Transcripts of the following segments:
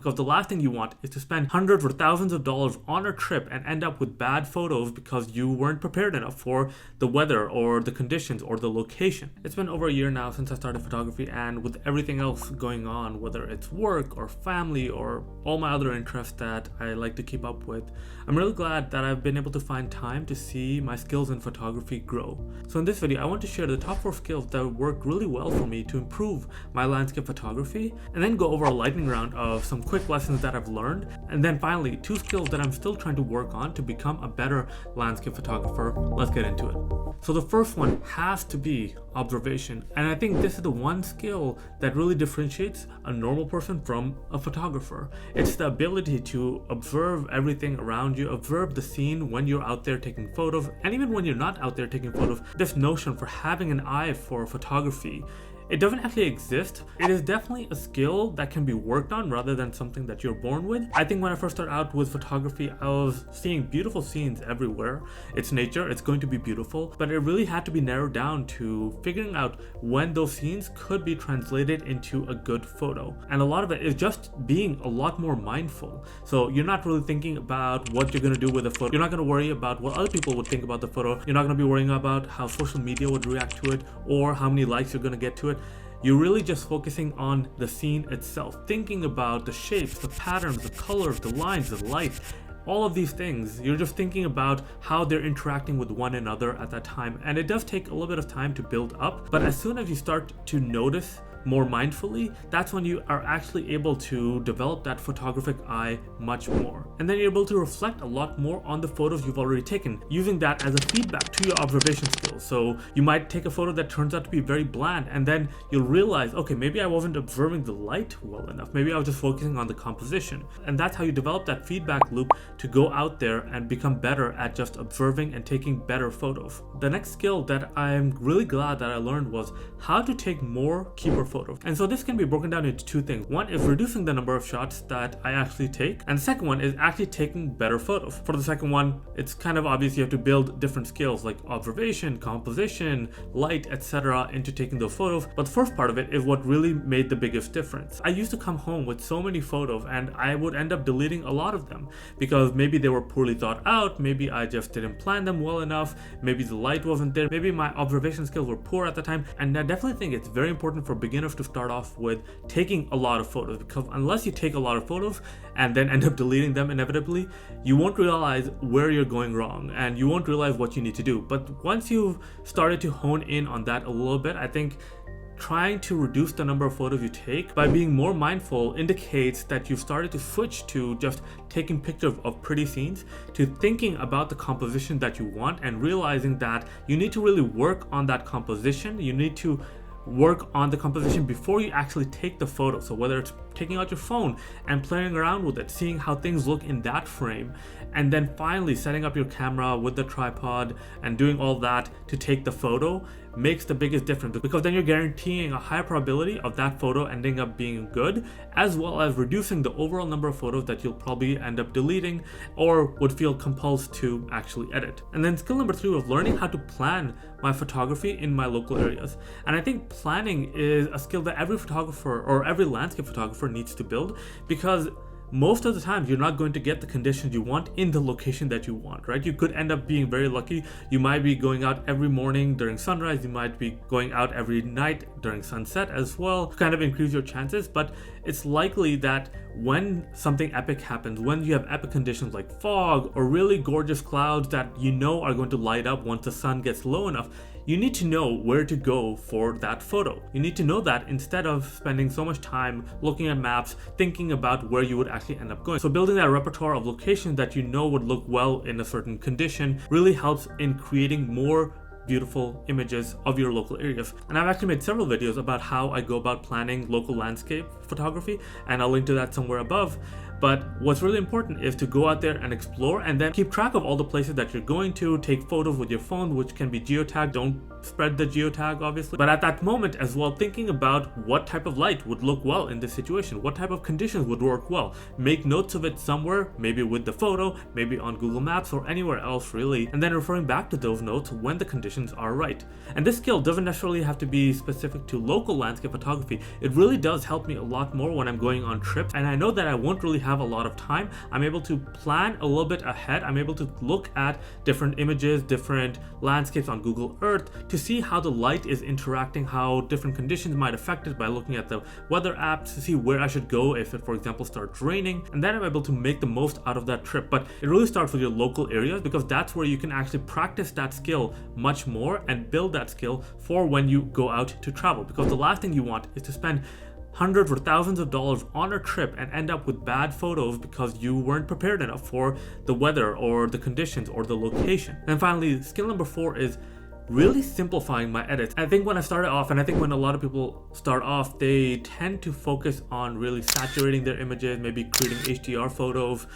Because the last thing you want is to spend hundreds or thousands of dollars on a trip and end up with bad photos because you weren't prepared enough for the weather or the conditions or the location. It's been over a year now since I started photography, and with everything else going on, whether it's work or family or all my other interests that I like to keep up with, I'm really glad that I've been able to find time to see my skills in photography grow. So in this video, I want to share the top 4 skills that work really well for me to improve my landscape photography, and then go over a lightning round of some quick lessons that I've learned, and then finally 2 skills that I'm still trying to work on to become a better landscape photographer. Let's get into it. So the first one has to be observation, and I think this is the one skill that really differentiates a normal person from a photographer. It's the ability to observe everything around you, observe the scene when you're out there taking photos, and even when you're not out there taking photos. This notion for having an eye for photography, it doesn't actually exist. It is definitely a skill that can be worked on rather than something that you're born with. I think when I first started out with photography, I was seeing beautiful scenes everywhere. It's nature, it's going to be beautiful, but it really had to be narrowed down to figuring out when those scenes could be translated into a good photo. And a lot of it is just being a lot more mindful. So you're not really thinking about what you're gonna do with a photo. You're not gonna worry about what other people would think about the photo. You're not gonna be worrying about how social media would react to it or how many likes you're gonna get to it. You're really just focusing on the scene itself, thinking about the shapes, the patterns, the colors, the lines, the light, all of these things. You're just thinking about how they're interacting with one another at that time. And it does take a little bit of time to build up, but as soon as you start to notice more mindfully, that's when you are actually able to develop that photographic eye much more. And then you're able to reflect a lot more on the photos you've already taken, using that as a feedback to your observation skills. So you might take a photo that turns out to be very bland, and then you'll realize, okay, maybe I wasn't observing the light well enough. Maybe I was just focusing on the composition. And that's how you develop that feedback loop to go out there and become better at just observing and taking better photos. The next skill that I'm really glad that I learned was how to take more keeper photos. And so this can be broken down into 2 things. One is reducing the number of shots that I actually take, and the second one is actually taking better photos. For the second one, it's kind of obvious you have to build different skills like observation, composition, light, etc. into taking those photos. But the first part of it is what really made the biggest difference. I used to come home with so many photos and I would end up deleting a lot of them because maybe they were poorly thought out, maybe I just didn't plan them well enough, maybe the light wasn't there, maybe my observation skills were poor at the time. And I definitely think it's very important for beginners to start off with taking a lot of photos, because unless you take a lot of photos and then end up deleting them inevitably, you won't realize where you're going wrong and you won't realize what you need to do. But once you've started to hone in on that a little bit, I think trying to reduce the number of photos you take by being more mindful indicates that you've started to switch to just taking pictures of pretty scenes to thinking about the composition that you want, and realizing that you need to really work on that composition. You need to work on the composition before you actually take the photo. So whether it's taking out your phone and playing around with it, seeing how things look in that frame, and then finally setting up your camera with the tripod and doing all that to take the photo makes the biggest difference, because then you're guaranteeing a high probability of that photo ending up being good, as well as reducing the overall number of photos that you'll probably end up deleting or would feel compelled to actually edit. And then skill number 3 was learning how to plan my photography in my local areas. And I think planning is a skill that every photographer or every landscape photographer needs to build, because most of the time you're not going to get the conditions you want in the location that you want, right? You could end up being very lucky. You might be going out every morning during sunrise, you might be going out every night during sunset as well, to kind of increase your chances. But it's likely that when something epic happens, when you have epic conditions like fog or really gorgeous clouds that you know are going to light up once the sun gets low enough, you need to know where to go for that photo. You need to know that instead of spending so much time looking at maps, thinking about where you would actually end up going. So building that repertoire of locations that you know would look well in a certain condition really helps in creating more beautiful images of your local areas. And I've actually made several videos about how I go about planning local landscape photography, and I'll link to that somewhere above. But what's really important is to go out there and explore, and then keep track of all the places that you're going to. Take photos with your phone, which can be geotagged. Don't spread the geotag, obviously. But at that moment as well, thinking about what type of light would look well in this situation, what type of conditions would work well. Make notes of it somewhere, maybe with the photo, maybe on Google Maps or anywhere else really, and then referring back to those notes when the conditions are right. And this skill doesn't necessarily have to be specific to local landscape photography. It really does help me a lot more when I'm going on trips, and I know that I won't really have a lot of time. I'm able to plan a little bit ahead. I'm able to look at different images, different landscapes on Google Earth to see how the light is interacting, how different conditions might affect it by looking at the weather apps to see where I should go if it, for example, starts raining. And then I'm able to make the most out of that trip. But it really starts with your local areas, because that's where you can actually practice that skill much more and build that skill for when you go out to travel. Because the last thing you want is to spend hundreds or thousands of dollars on a trip and end up with bad photos because you weren't prepared enough for the weather or the conditions or the location. And finally, skill number 4 is really simplifying my edits. I think when I started off, and I think when a lot of people start off, they tend to focus on really saturating their images, maybe creating HDR photos,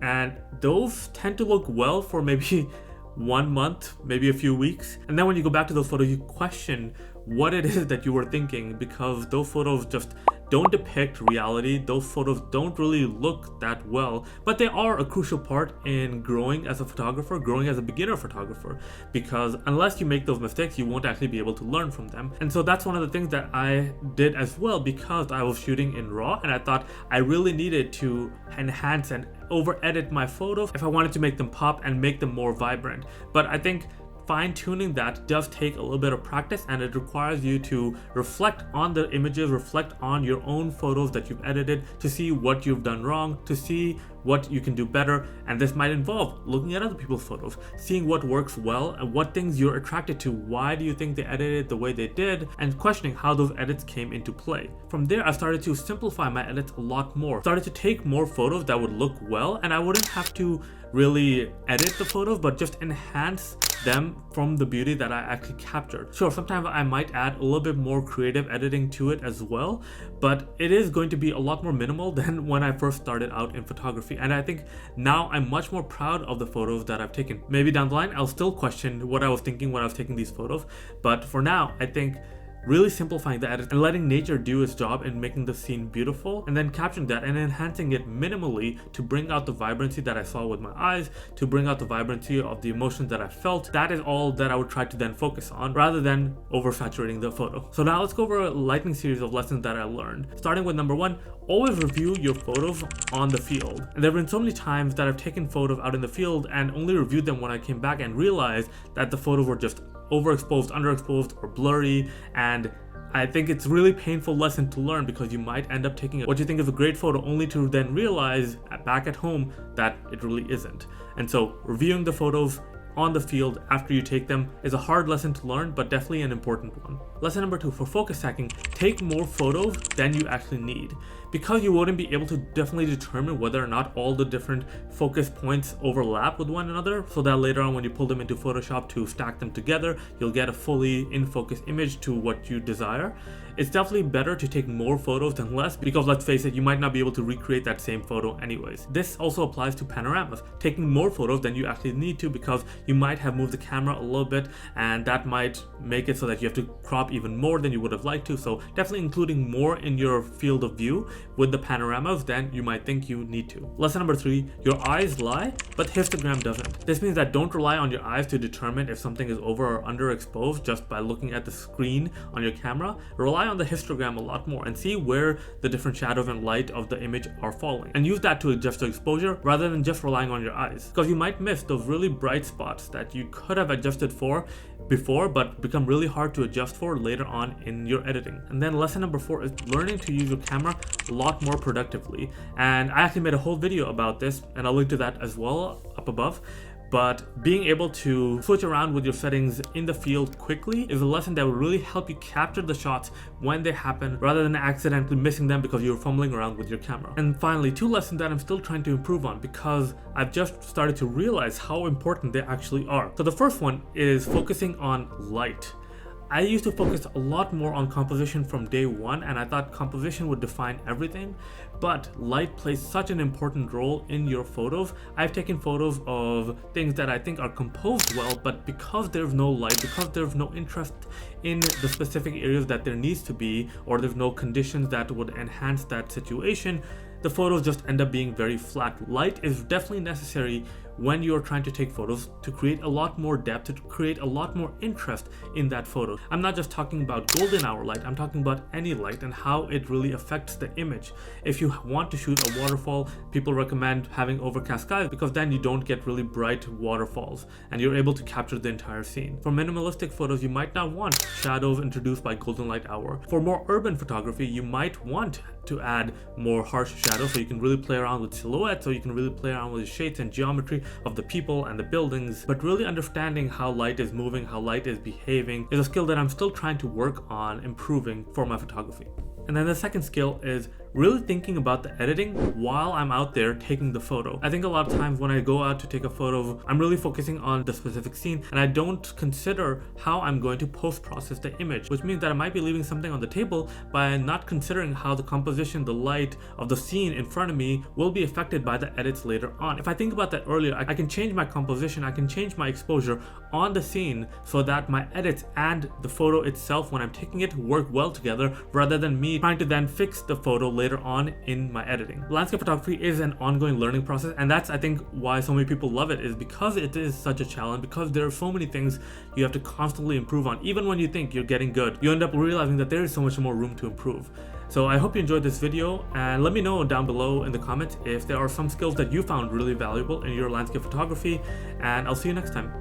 and those tend to look well for maybe 1 month, maybe a few weeks. And then when you go back to those photos, you question what it is that you were thinking, because those photos just don't depict reality. Those photos don't really look that well, but they are a crucial part in growing as a photographer, growing as a beginner photographer, because unless you make those mistakes, you won't actually be able to learn from them. And so that's one of the things that I did as well, because I was shooting in RAW and I thought I really needed to enhance and over edit my photos if I wanted to make them pop and make them more vibrant. But I think fine-tuning that does take a little bit of practice, and it requires you to reflect on the images, reflect on your own photos that you've edited to see what you've done wrong, to see what you can do better. And this might involve looking at other people's photos, seeing what works well and what things you're attracted to. Why do you think they edited the way they did? And questioning how those edits came into play. From there, I started to simplify my edits a lot more. Started to take more photos that would look well, and I wouldn't have to really edit the photos, but just enhance them from the beauty that I actually captured. Sure, sometimes I might add a little bit more creative editing to it as well, but it is going to be a lot more minimal than when I first started out in photography. And I think now I'm much more proud of the photos that I've taken. Maybe down the line, I'll still question what I was thinking when I was taking these photos, but for now, I think really simplifying the edit and letting nature do its job in making the scene beautiful, and then capturing that and enhancing it minimally to bring out the vibrancy that I saw with my eyes, to bring out the vibrancy of the emotions that I felt. That is all that I would try to then focus on, rather than oversaturating the photo. So now let's go over a lightning series of lessons that I learned. Starting with number 1, always review your photos on the field. And there have been so many times that I've taken photos out in the field and only reviewed them when I came back and realized that the photos were just overexposed, underexposed, or blurry. And I think it's a really painful lesson to learn, because you might end up taking what you think is a great photo only to then realize back at home that it really isn't. And so reviewing the photos on the field after you take them is a hard lesson to learn, but definitely an important one. Lesson number 2, for focus stacking, take more photos than you actually need, because you wouldn't be able to definitely determine whether or not all the different focus points overlap with one another, so that later on when you pull them into Photoshop to stack them together, you'll get a fully in focus image to what you desire. It's definitely better to take more photos than less, because let's face it, you might not be able to recreate that same photo anyways. This also applies to panoramas, taking more photos than you actually need to, because you might have moved the camera a little bit, and that might make it so that you have to crop even more than you would have liked to. So definitely including more in your field of view with the panoramas than you might think you need to. Lesson number 3, your eyes lie, but histogram doesn't. This means that don't rely on your eyes to determine if something is over or underexposed just by looking at the screen on your camera. Rely on the histogram a lot more and see where the different shadows and light of the image are falling, and use that to adjust the exposure rather than just relying on your eyes, because you might miss those really bright spots that you could have adjusted for before but become really hard to adjust for later on in your editing. And then lesson number 4 is learning to use your camera a lot more productively, and I actually made a whole video about this, and I'll link to that as well up above. But being able to switch around with your settings in the field quickly is a lesson that will really help you capture the shots when they happen, rather than accidentally missing them because you're fumbling around with your camera. And finally, 2 lessons that I'm still trying to improve on, because I've just started to realize how important they actually are. So the first one is focusing on light. I used to focus a lot more on composition from day one, and I thought composition would define everything, but light plays such an important role in your photos. I've taken photos of things that I think are composed well, but because there's no light, because there's no interest in the specific areas that there needs to be, or there's no conditions that would enhance that situation, the photos just end up being very flat. Light is definitely necessary when you're trying to take photos to create a lot more depth, to create a lot more interest in that photo. I'm not just talking about golden hour light, I'm talking about any light and how it really affects the image. If you want to shoot a waterfall, people recommend having overcast skies because then you don't get really bright waterfalls and you're able to capture the entire scene. For minimalistic photos, you might not want shadows introduced by golden light hour. For more urban photography, you might want to add more harsh shadows so you can really play around with silhouettes, so you can really play around with shades and geometry of the people and the buildings. But really understanding how light is moving, how light is behaving is a skill that I'm still trying to work on improving for my photography. And then the second skill is really thinking about the editing while I'm out there taking the photo. I think a lot of times when I go out to take a photo, I'm really focusing on the specific scene and I don't consider how I'm going to post-process the image, which means that I might be leaving something on the table by not considering how the composition, the light of the scene in front of me will be affected by the edits later on. If I think about that earlier, I can change my composition, I can change my exposure on the scene so that my edits and the photo itself when I'm taking it work well together, rather than me trying to then fix the photo later on in my editing. Landscape photography is an ongoing learning process, and that's, I think, why so many people love it, is because it is such a challenge, because there are so many things you have to constantly improve on. Even when you think you're getting good, you end up realizing that there is so much more room to improve. So I hope you enjoyed this video, and let me know down below in the comments if there are some skills that you found really valuable in your landscape photography, and I'll see you next time.